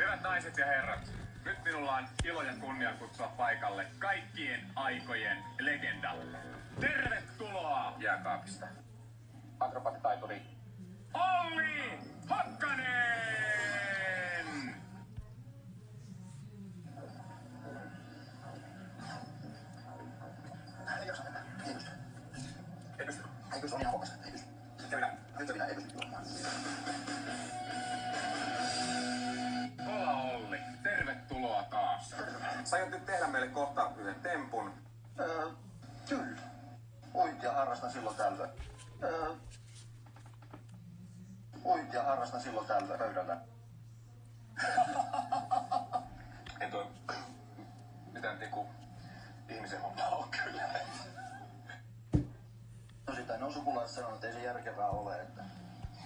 Hyvät naiset ja herrat, nyt minulla on ilo ja kunnia kutsua paikalle kaikkien aikojen legenda. Tervetuloa jääkaapista. Akrobaattitaituri Olli Hokkanen! Ei pysty. Se on ihan hokasta. Ei pysty. Nyt minä ei pysty juomaan. Kola Olli, tervetuloa taas. Sä aiot nyt tehdä meille kohta yhden tempun. Kyllä. Uintia harrastan silloin tällöin. Uintia harrastan silloin tällöin pöydällä. Ei toi mitään niinku ihmisen homma oo kyllä. Tosittain on sukulaiset sanonut, että ei se järkevää ole, että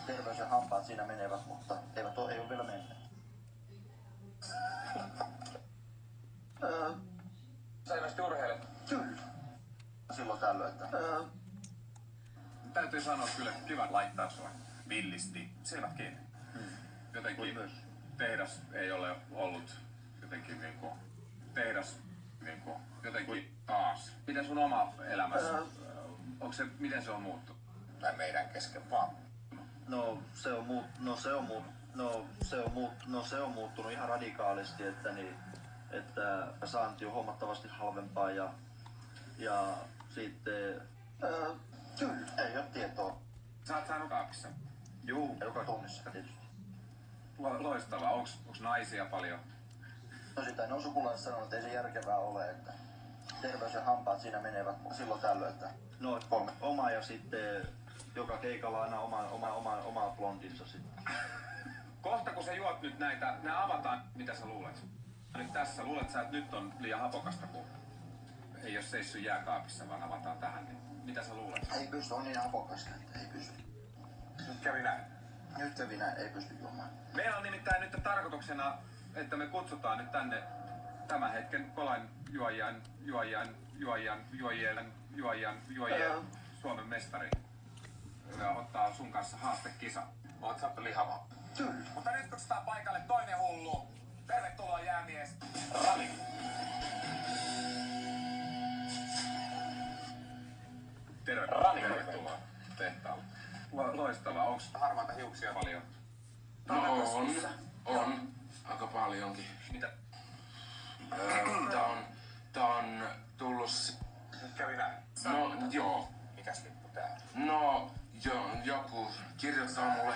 terveys ja hampaat siinä menevät, mutta ei ole vielä mennyt. Sä ilmeisesti urheilet. Kyllä. Silloin tällöin, että Täytyy sanoa kyllä, että kiva laittaa sua villisti silmät kiinni. Jotenkin tehdas ei ole ollut jotenkin niinku, jotenkin taas. Miten sun oma elämässä, miten se on muuttunut? Tai meidän kesken vaan. se on muuttunut ihan radikaalisti, että saanti on huomattavasti halvempaa ja sitten kyllä, ei ole tietoa. Sä oot saanut kaapissa. Juu, joka tunnissa tietysti. Loistavaa. Onks naisia paljon? Tosittain on sukulaiset sanonut, että ei se järkevää ole, että terveys ja hampaat siinä menevät silloin tällöin, että oma ja sitten joka keikalla aina oma blondinsa sitten. Kohta kun sä juot nyt näitä, ne avataan, mitä sä luulet? Nyt tässä, luulet sä, että nyt on liian hapokasta, kun ei ole seissy jääkaapissa, vaan avataan tähän, niin mitä sä luulet? Ei pysty, on niin hapokasta, että ei pysty. Nyt kävi näin. Nyt kävi näin, ei pysty juomaan. Meillä on nimittäin nyt tarkoituksena, että me kutsutaan nyt tänne tämän hetken kolan juojien Suomen mestari. Ja ottaa sun kanssa haastekisa. Oot sä lihava. Kyllä. Mutta nyt kutsutaan paikalle toinen hullu. Tervetuloa jäämies Rami. Tervetuloa tehtaalle. Loistavaa. Onks harmaita hiuksia paljon? No on. Aika paljonkin. Mitä? Tää on tullut... Nyt kävi näin. No joo. Mikäs lippu tää? No joku kirjoittaa mulle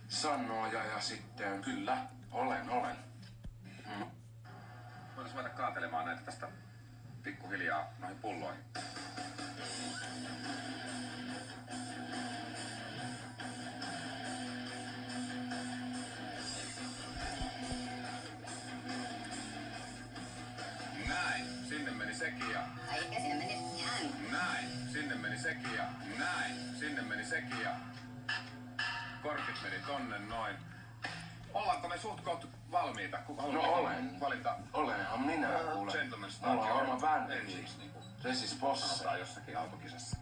sanoja ja sitten kyllä, olen. Voitais ruveta kaatelemaan näitä tästä pikkuhiljaa noihin pulloihin. Näin, sinne meni sekin ja... Eikä sinne meni ihan. Näin, sinne meni sekin ja... Näin, sinne meni sekin ja... Kortit meni tonne noin. Ollaanko me suht koht valmiita? No olen. Valita Olenhan minä kuule. gentleman Mulla on oma bändi. ensiksi niinku. Se siis posse. Sanotaan jossakin autokisassa.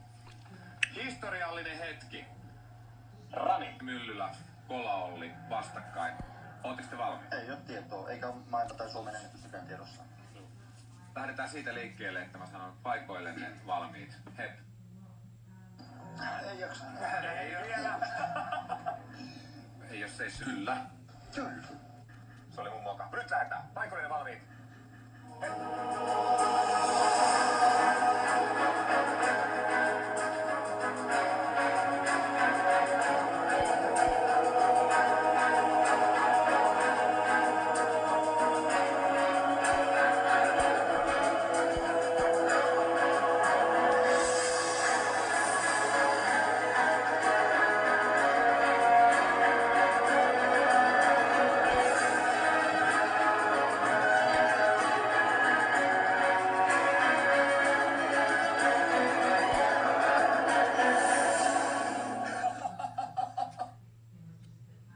Historiallinen hetki. Rami Myllylä, Kola Olli vastakkain. Ootteko te valmiita? Ei ole tietoa, eikä ole maailman tai Suomen ennätystäkään tiedossa. Lähdetään siitä liikkeelle, että mä sanon paikoillenne valmiit. Hep. Ei jaksa. Ei vielä. Ei jos seissy. Kyllä. Kyllä. Se oli mun moka. Nyt lähdetään. Paikoillenne valmiit.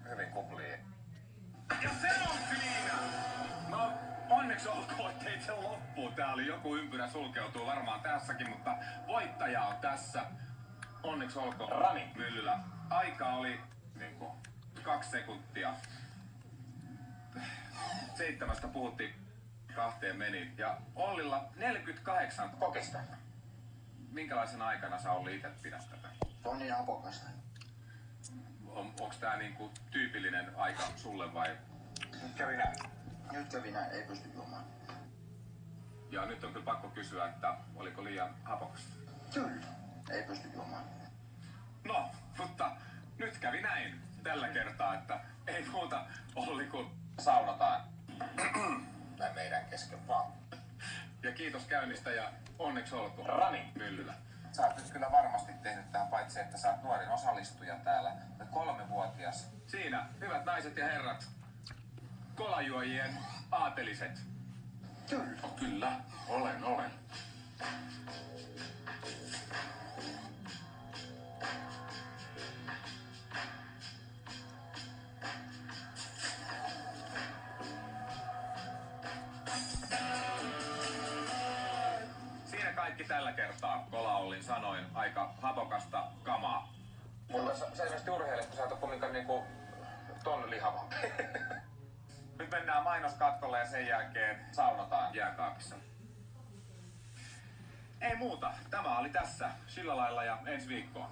Hyvin kuplii. Ja se on siinä! No, onneksi olkoon, ettei se loppuu. Tää oli joku ympyrä sulkeutuu varmaan tässäkin, mutta voittaja on tässä. Onneksi olkoon Rami Myllylä. Aika oli niinku 2 sekuntia. 7 puhuttiin 2 meni. Ja Ollilla 48 Kokista. Minkälaisena aikana sä Olli itse pidät tätä? Se on niin apokasta. Onks tää niinku tyypillinen aika sulle vai? Nyt kävi näin. Nyt kävi näin, ei pysty juomaan. Ja nyt on kyllä pakko kysyä, että oliko liian hapokasta? Kyllä. Ei pysty juomaan. No, mutta nyt kävi näin tällä kertaa, että ei muuta Olli kun saunotaan. Näin meidän kesken vaan. Ja kiitos käynnistä ja onneksi olkoon. Rani. Myllyllä. Sä oot nyt kyllä varmasti tehnyt tähän, paitsi että sä oot nuorin osallistuja täällä. 3-vuotias. Siinä, hyvät naiset ja herrat, kolajuojien aateliset. Kyllä. Kyllä, olen. Siinä kaikki tällä kertaa. Kola Ollin sanoin aika hapokasta kamaa. Mutta sä selvästi urheilet, kun sä et ole kumminkaan niinku ton lihavampi. Nyt mennään mainoskatkolle ja sen jälkeen saunotaan jääkaapissa. Ei muuta. Tämä oli tässä. Sillä lailla ja ensi viikkoon.